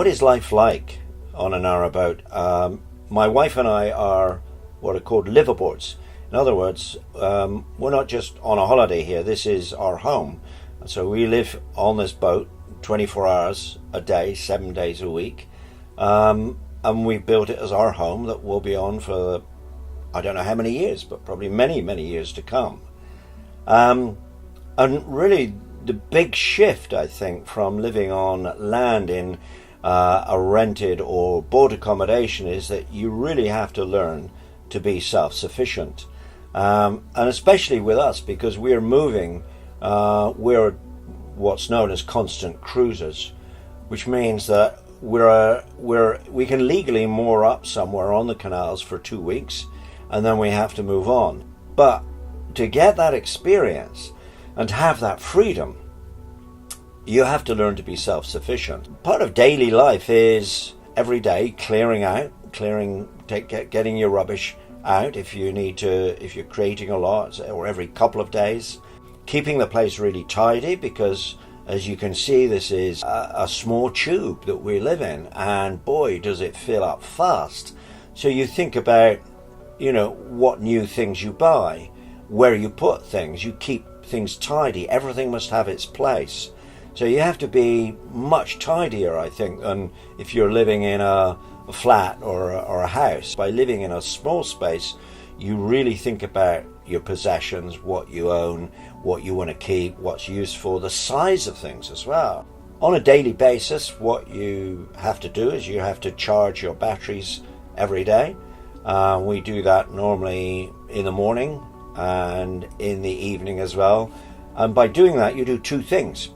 what is life like on a narrowboat? My wife and I are what are called liveaboards. In other words, we're not just on a holiday here. This is our home. So we live on this boat 24 hours a day, 7 days a week. And we've built it as our home that we'll be on for, I don't know how many years, but probably many, many years to come. And really the big shift, I think, from living on land in a rented or boat accommodation is that you really have to learn to be self-sufficient. And especially with us, because we're moving, we're what's known as constant cruisers, which means that we can legally moor up somewhere on the canals for 2 weeks, and then we have to move on. But to get that experience and to have that freedom, you have to learn to be self-sufficient. Part of daily life is every day clearing out, getting your rubbish out if you're creating a lot, or every couple of days. Keeping the place really tidy, because as you can see, this is a small tube that we live in, and boy does it fill up fast. So you think about, what new things you buy, where you put things, you keep things tidy. Everything must have its place. So you have to be much tidier, I think, than if you're living in a flat or a house. By living in a small space, you really think about your possessions, what you own, what you want to keep, what's useful, the size of things as well. On a daily basis, what you have to do is you have to charge your batteries every day. We do that normally in the morning and in the evening as well. And by doing that, you do two things.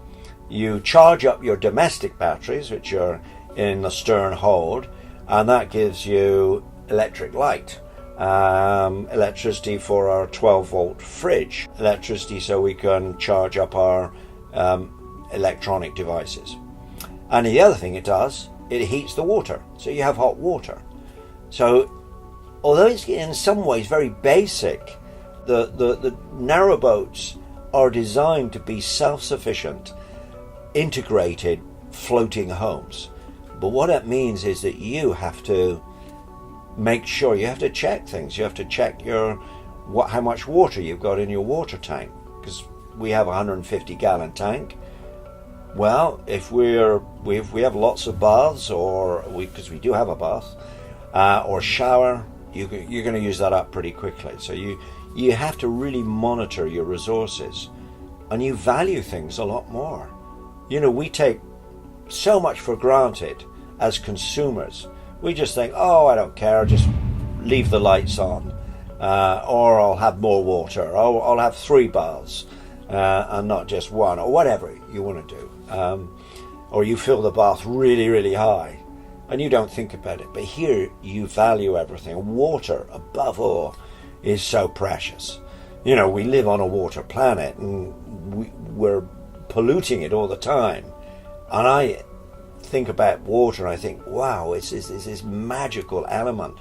You charge up your domestic batteries, which are in the stern hold, and that gives you electric light. Electricity for our 12-volt fridge, electricity so we can charge up our electronic devices. And the other thing it does, it heats the water, so you have hot water. So although it's in some ways very basic, the narrowboats are designed to be self-sufficient, integrated floating homes. But what that means is that you have to make sure, you have to check things. You have to check how much water you've got in your water tank, because we have a 150-gallon tank. Well, if we have lots of baths, because we do have a bath or shower, you're going to use that up pretty quickly. So you have to really monitor your resources, and you value things a lot more. We take so much for granted as consumers. We just think, I don't care, I'll just leave the lights on, or I'll have more water, or I'll have 3 baths and not just one, or whatever you want to do. Or you fill the bath really, really high and you don't think about it. But here you value everything. Water, above all, is so precious. We live on a water planet, and we're polluting it all the time. And I think about water and I think, wow, it's this magical element.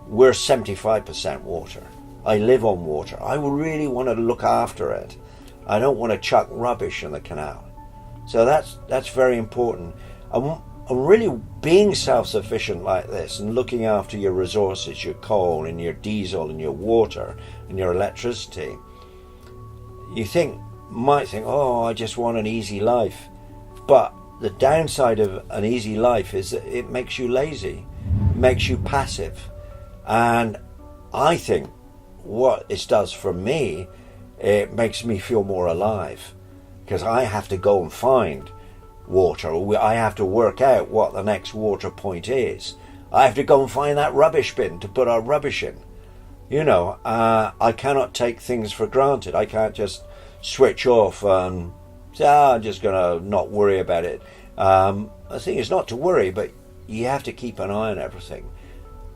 We're 75% water. I live on water. I really want to look after it. I don't want to chuck rubbish in the canal. So that's very important. And really being self-sufficient like this and looking after your resources, your coal and your diesel and your water and your electricity, you might think, I just want an easy life. But the downside of an easy life is that it makes you lazy, makes you passive. And I think what it does for me, it makes me feel more alive, because I have to go and find water. I have to work out what the next water point is. I have to go and find that rubbish bin to put our rubbish in. I cannot take things for granted. I can't just switch off and say, I'm just going to not worry about it. The thing is not to worry, but you have to keep an eye on everything.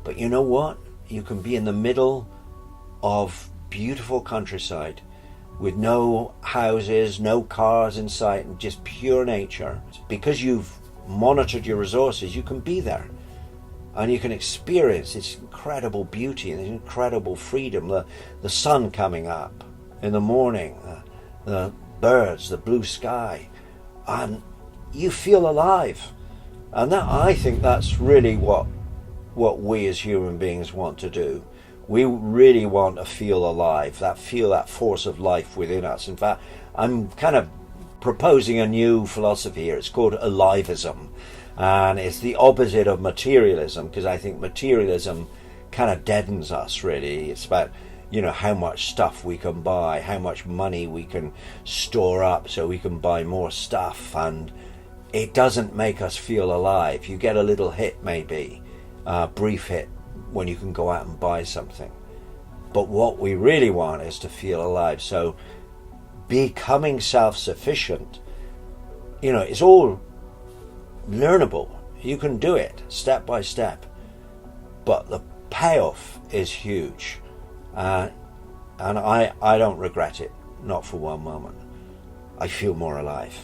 But you know what? You can be in the middle of beautiful countryside with no houses, no cars in sight, and just pure nature. Because you've monitored your resources, you can be there and you can experience this incredible beauty and this incredible freedom, the sun coming up in the morning, the birds, the blue sky, and you feel alive. And that, I think that's really what we as human beings want to do. We really want to feel alive, feel that force of life within us. In fact, I'm kind of proposing a new philosophy here. It's called alivism, and it's the opposite of materialism, because I think materialism kind of deadens us, really. It's about, how much stuff we can buy, how much money we can store up so we can buy more stuff, and it doesn't make us feel alive. You get a little hit, maybe a brief hit, when you can go out and buy something. But what we really want is to feel alive. So becoming self-sufficient, it's all learnable. You can do it step by step, but the payoff is huge, and I don't regret it, not for one moment. I feel more alive.